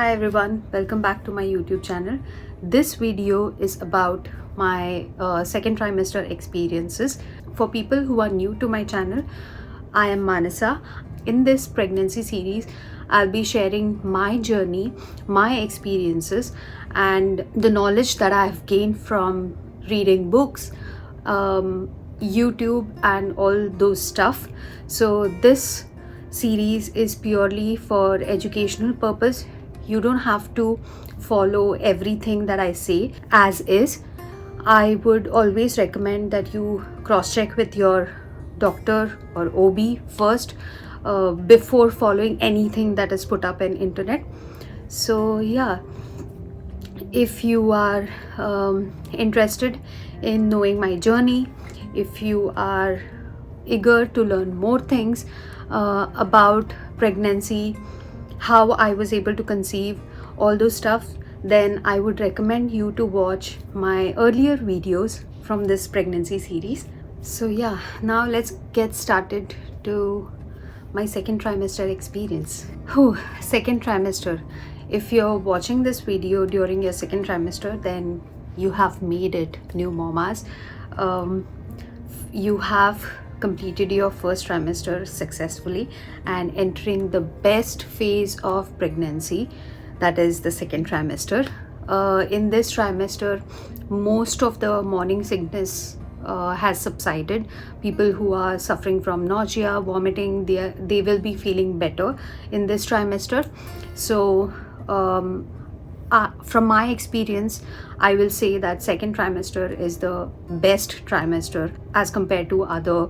Hi everyone, welcome back to my YouTube channel. This video is about my second trimester experiences. For people who are new to my channel, I am Manasa. In this pregnancy series, I'll be sharing my journey, my experiences, and the knowledge that I've gained from reading books, YouTube, and all those stuff. So this series is purely for educational purpose. You don't have to follow everything that I say as is. I would always recommend that you cross check with your doctor or OB first before following anything that is put up on internet. So yeah, if you are interested in knowing my journey, if you are eager to learn more things about pregnancy, how I was able to conceive, all those stuff, then I would recommend you to watch my earlier videos from this pregnancy series. So yeah, now let's get started to my second trimester experience. Second trimester. If you're watching this video during your second trimester, then you have made it, new mamas. You have completed your first trimester successfully and entering the best phase of pregnancy, that is the second trimester. In this trimester, most of the morning sickness has subsided. People who are suffering from nausea, vomiting, they will be feeling better in this trimester. So from my experience, I will say that second trimester is the best trimester as compared to other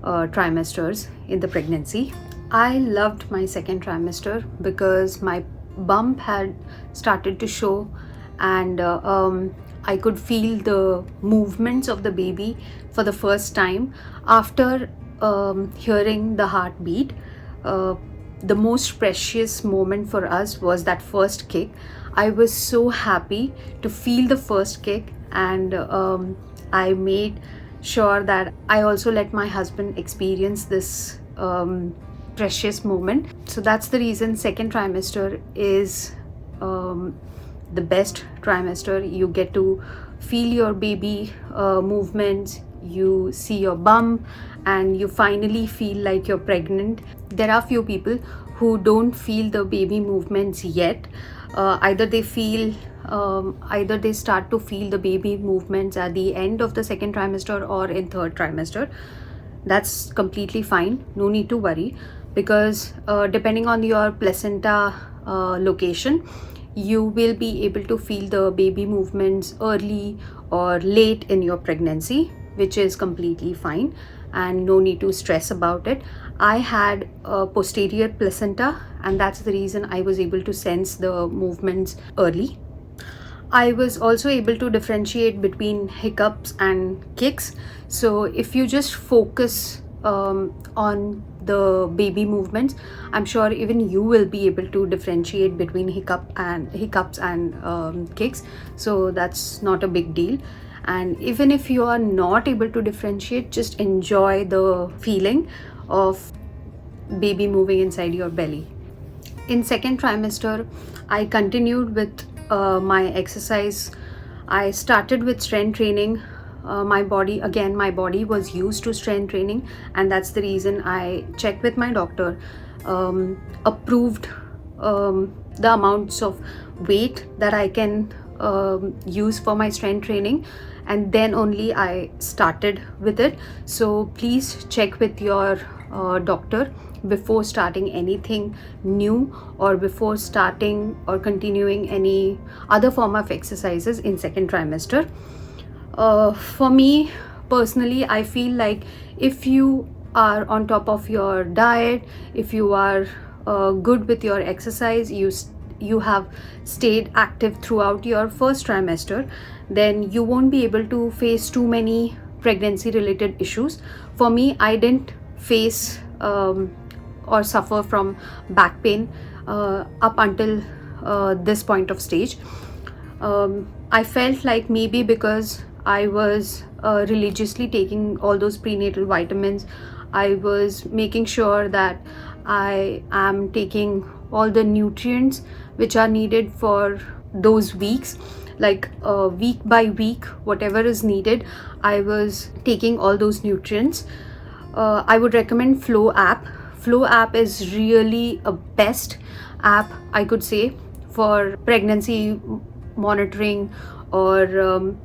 trimesters in the pregnancy. I loved my second trimester because my bump had started to show, and I could feel the movements of the baby for the first time after hearing the heartbeat. The most precious moment for us was that first kick. I was so happy to feel the first kick, and I made sure that I also let my husband experience this precious moment. So that's the reason second trimester is the best trimester. You get to feel your baby movements, you see your bump, and you finally feel like you're pregnant. There are few people who don't feel the baby movements yet. Either they start to feel the baby movements at the end of the second trimester or in third trimester. That's completely fine, no need to worry, because depending on your placenta location, you will be able to feel the baby movements early or late in your pregnancy, which is completely fine and no need to stress about it. I had a posterior placenta, and that's the reason I was able to sense the movements early. I was also able to differentiate between hiccups and kicks. So if you just focus on the baby movements, I'm sure even you will be able to differentiate between hiccups and kicks. So that's not a big deal. And even if you are not able to differentiate, just enjoy the feeling of baby moving inside your belly. In second trimester, I continued with my exercise. I started with strength training. My body was used to strength training, and that's the reason I checked with my doctor, approved the amounts of weight that I can use for my strength training, and then only I started with it. So please check with your doctor before starting anything new, or before starting or continuing any other form of exercises in second trimester. For me personally, I feel like if you are on top of your diet, if you are good with your exercise, you have stayed active throughout your first trimester, then you won't be able to face too many pregnancy related issues. For me, I didn't face or suffer from back pain up until this point of stage. I felt like maybe because I was religiously taking all those prenatal vitamins, I was making sure that I am taking all the nutrients which are needed for those weeks. Like week by week, whatever is needed, I was taking all those nutrients. I would recommend flowapp. Flowapp is really a best app, I could say, for pregnancy monitoring or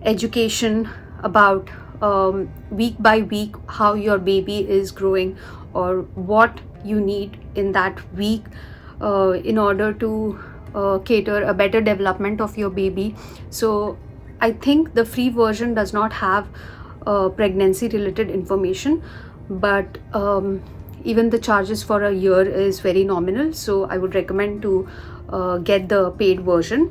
education about week by week how your baby is growing or what you need in that week in order to cater a better development of your baby. So I think the free version does not have pregnancy related information, but even the charges for a year is very nominal. So I would recommend to get the paid version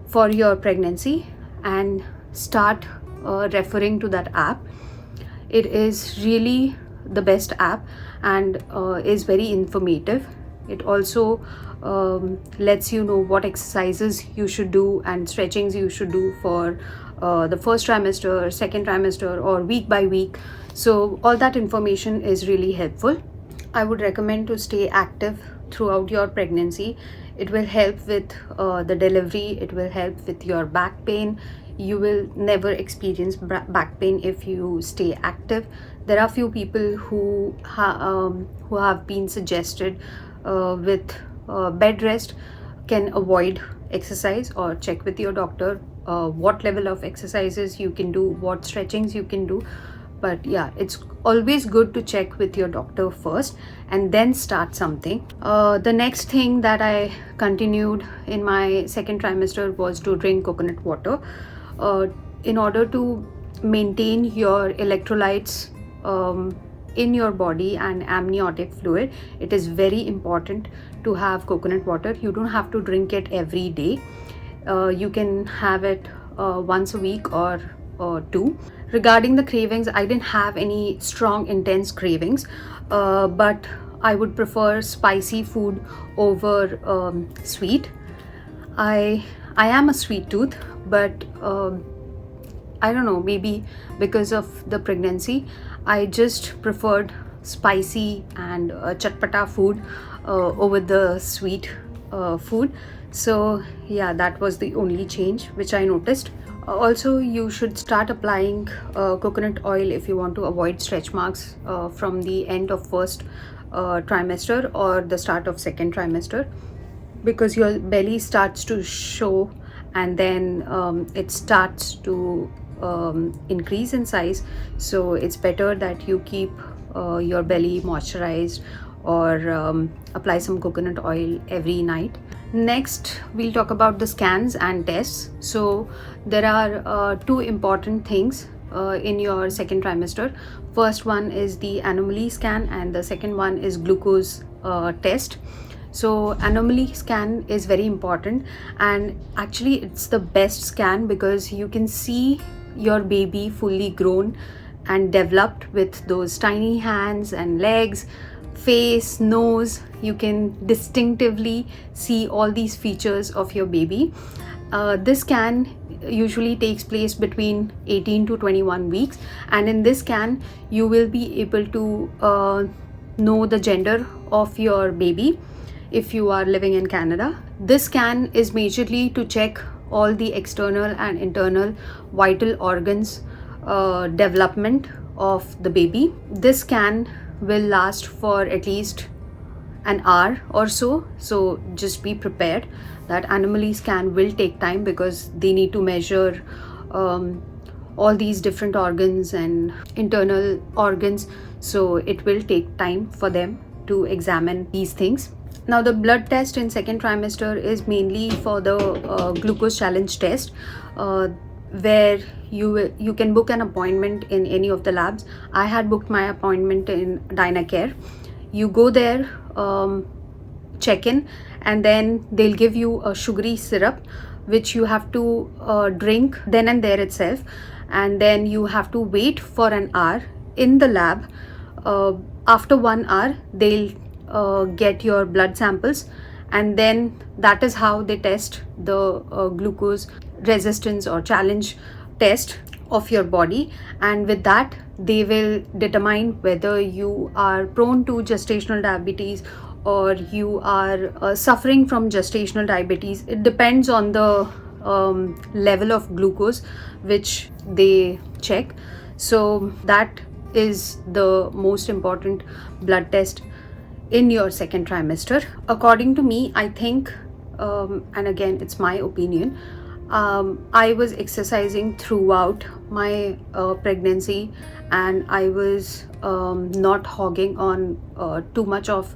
for your pregnancy and start referring to that app. It is really the best app and is very informative. It also lets you know what exercises you should do and stretchings you should do for the first trimester, second trimester, or week by week. So all that information is really helpful. I would recommend to stay active throughout your pregnancy. It will help with the delivery. It will help with your back pain. You will never experience back pain if you stay active. There are few people who have been suggested with bed rest can avoid exercise, or check with your doctor what level of exercises you can do, what stretchings you can do. But yeah, it's always good to check with your doctor first and then start something. The next thing that I continued in my second trimester was to drink coconut water. In order to maintain your electrolytes in your body and amniotic fluid, it is very important to have coconut water. You don't have to drink it every day. You can have it once a week or two. Regarding the cravings, I didn't have any strong intense cravings, but I would prefer spicy food over sweet. I am a sweet tooth, but I don't know, maybe because of the pregnancy, I just preferred spicy and chatpata food over the sweet food. So yeah, that was the only change which I noticed. Also, you should start applying coconut oil if you want to avoid stretch marks from the end of first trimester or the start of second trimester, because your belly starts to show and then it starts to increase in size. So it's better that you keep your belly moisturized or apply some coconut oil every night. Next, we'll talk about the scans and tests. So there are two important things in your second trimester. First one is the anomaly scan and the second one is glucose test. So anomaly scan is very important, and actually it's the best scan because you can see your baby fully grown and developed with those tiny hands and legs, face, nose. You can distinctively see all these features of your baby. This scan usually takes place between 18 to 21 weeks, and in this scan you will be able to know the gender of your baby if you are living in Canada. This scan is majorly to check all the external and internal vital organs development of the baby. This scan will last for at least an hour or so, so just be prepared that anomaly scan will take time because they need to measure all these different organs and internal organs, so it will take time for them to examine these things. Now, the blood test in second trimester is mainly for the glucose challenge test, where you can book an appointment in any of the labs. I had booked my appointment in Dynacare. You go there, check in, and then they'll give you a sugary syrup which you have to drink then and there itself, and then you have to wait for an hour in the lab. After 1 hour they'll get your blood samples, and then that is how they test the glucose resistance or challenge test of your body, and with that they will determine whether you are prone to gestational diabetes or you are suffering from gestational diabetes. It depends on the level of glucose which they check. So that is the most important blood test in your second trimester. According to me, I think, and again, it's my opinion, I was exercising throughout my pregnancy, and I was not hogging on too much of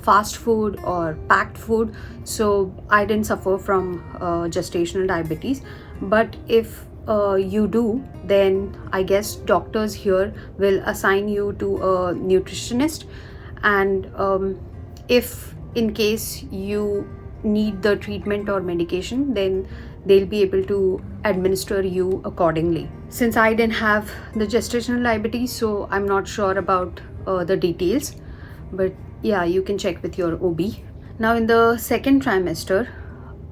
fast food or packed food, so I didn't suffer from gestational diabetes. But if you do, then I guess doctors here will assign you to a nutritionist, and if in case you need the treatment or medication, then they'll be able to administer you accordingly. Since I didn't have the gestational diabetes, so I'm not sure about the details, but yeah, you can check with your OB. Now in the second trimester,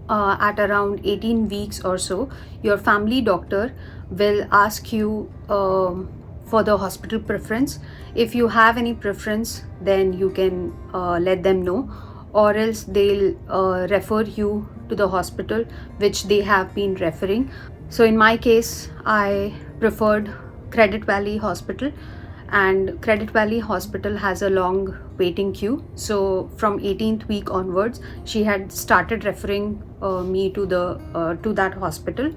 at around 18 weeks or so, your family doctor will ask you for the hospital preference. If you have any preference, then you can let them know, or else they'll refer you to the hospital which they have been referring. So in my case, I preferred Credit Valley Hospital, and Credit Valley Hospital has a long waiting queue. So from 18th week onwards, she had started referring me to that hospital,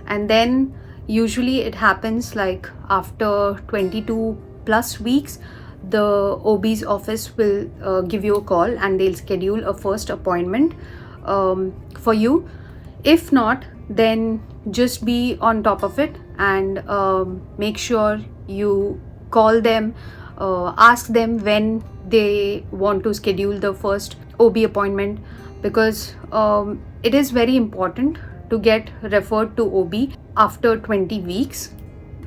and then usually it happens like after 22 plus weeks, the OB's office will give you a call and they'll schedule a first appointment for you. If not, then just be on top of it and make sure you call them, ask them when they want to schedule the first OB appointment, because it is very important to get referred to OB after 20 weeks.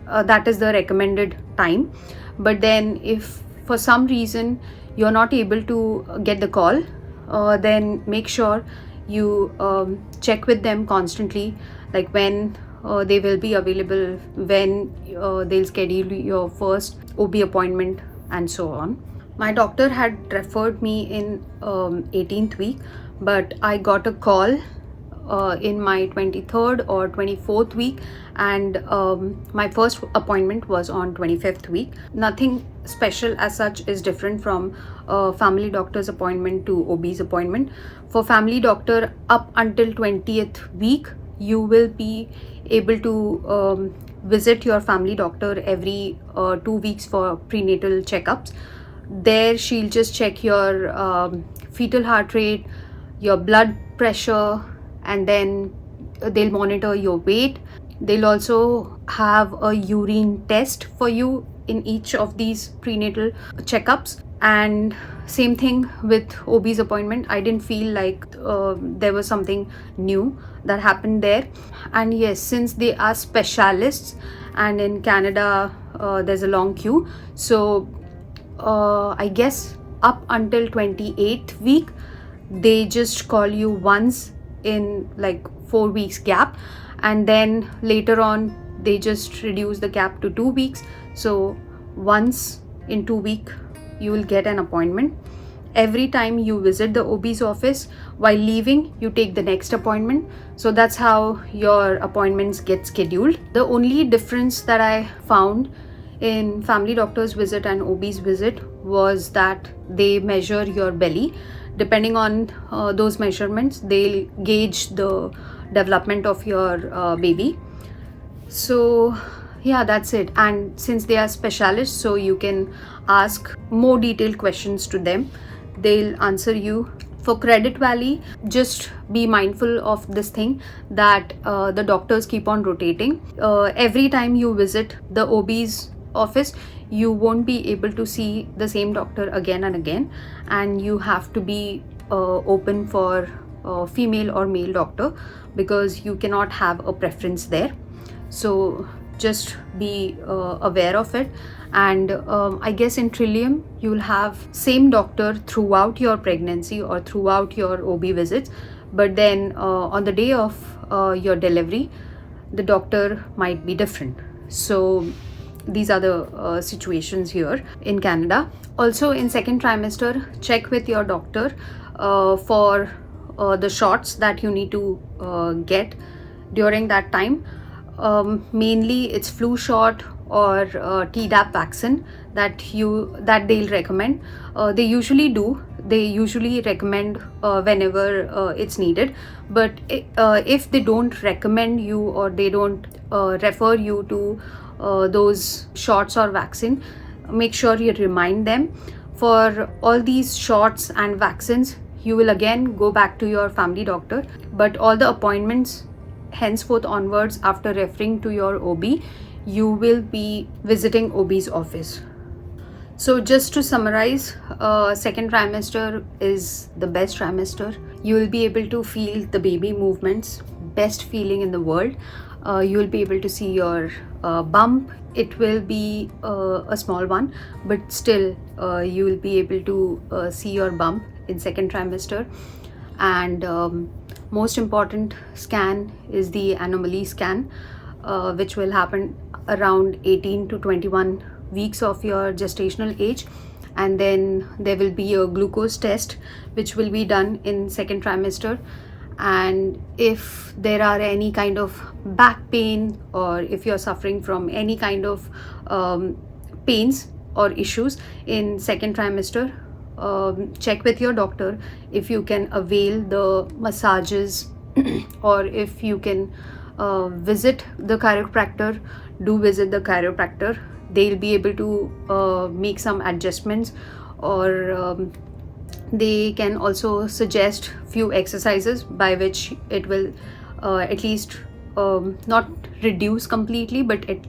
That is the recommended time. But then if for some reason you're not able to get the call, then make sure you check with them constantly, like when they will be available, when they'll schedule your first OB appointment, and so on. My doctor had referred me in 18th week, but I got a call in my 23rd or 24th week, and my first appointment was on 25th week. Nothing special as such is different from family doctor's appointment to OB's appointment. For family doctor, up until 20th week, you will be able to visit your family doctor every 2 weeks for prenatal checkups. There she'll just check your fetal heart rate, your blood pressure, and then they'll monitor your weight. They'll also have a urine test for you in each of these prenatal checkups. And same thing with OB's appointment. I didn't feel like there was something new that happened there. And yes, since they are specialists, and in Canada there's a long queue, so I guess up until 28th week, they just call you once in like 4 weeks gap, and then later on they just reduce the gap to 2 weeks. So once in 2 weeks you will get an appointment. Every time you visit the OB's office, while leaving you take the next appointment. So that's how your appointments get scheduled. The only difference that I found in family doctor's visit and OB's visit was that they measure your belly. Depending on those measurements, they'll gauge the development of your baby. So yeah, that's it. And since they are specialists, so you can ask more detailed questions to them. They'll answer you. For Credit Valley, just be mindful of this thing, that the doctors keep on rotating. Every time you visit the OB's office, you won't be able to see the same doctor again and again, and you have to be open for female or male doctor, because you cannot have a preference there. So just be aware of it. And I guess in Trillium you'll have same doctor throughout your pregnancy or throughout your OB visits, but then on the day of your delivery, the doctor might be different. So these are the situations here in Canada. Also, in second trimester, check with your doctor for the shots that you need to get during that time. Mainly it's flu shot or Tdap vaccine that they'll recommend. They usually recommend whenever it's needed, but if they don't recommend you or they don't refer you to those shots or vaccine, make sure you remind them. For all these shots and vaccines, you will again go back to your family doctor, but all the appointments henceforth onwards, after referring to your OB, you will be visiting OB's office. So just to summarize, second trimester is the best trimester. You will be able to feel the baby movements, best feeling in the world. You will be able to see your bump. It will be a small one, but still you will be able to see your bump in second trimester. And most important scan is the anomaly scan, which will happen around 18 to 21 weeks of your gestational age. And then there will be a glucose test which will be done in second trimester. And if there are any kind of back pain, or if you're suffering from any kind of pains or issues in second trimester, check with your doctor if you can avail the massages or if you can visit the chiropractor. Do visit the chiropractor. They'll be able to make some adjustments, or they can also suggest few exercises by which it will at least not reduce completely, but it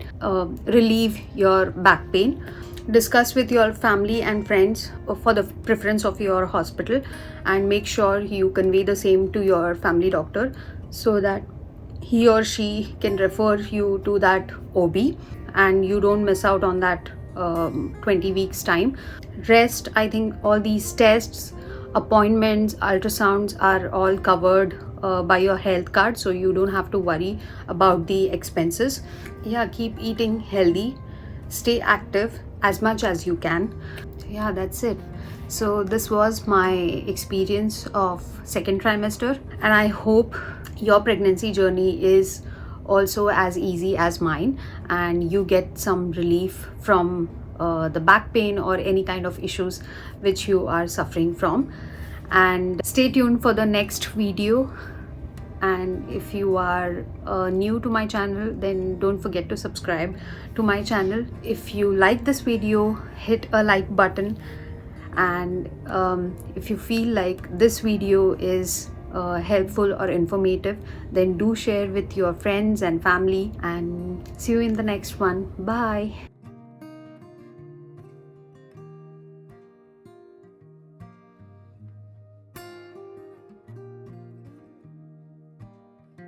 relieve your back pain. Discuss with your family and friends for the preference of your hospital, and make sure you convey the same to your family doctor so that he or she can refer you to that OB and you don't miss out on that 20 weeks time. Rest, I think all these tests, appointments, ultrasounds are all covered by your health card, so you don't have to worry about the expenses. Yeah, keep eating healthy, stay active as much as you can. Yeah, that's it. So this was my experience of second trimester, and I hope your pregnancy journey is also as easy as mine and you get some relief from the back pain or any kind of issues which you are suffering from. And stay tuned for the next video. And if you are new to my channel, then don't forget to subscribe to my channel. If you like this video, hit a like button. And if you feel like this video is helpful or informative, then do share with your friends and family. And see you in the next one. Bye.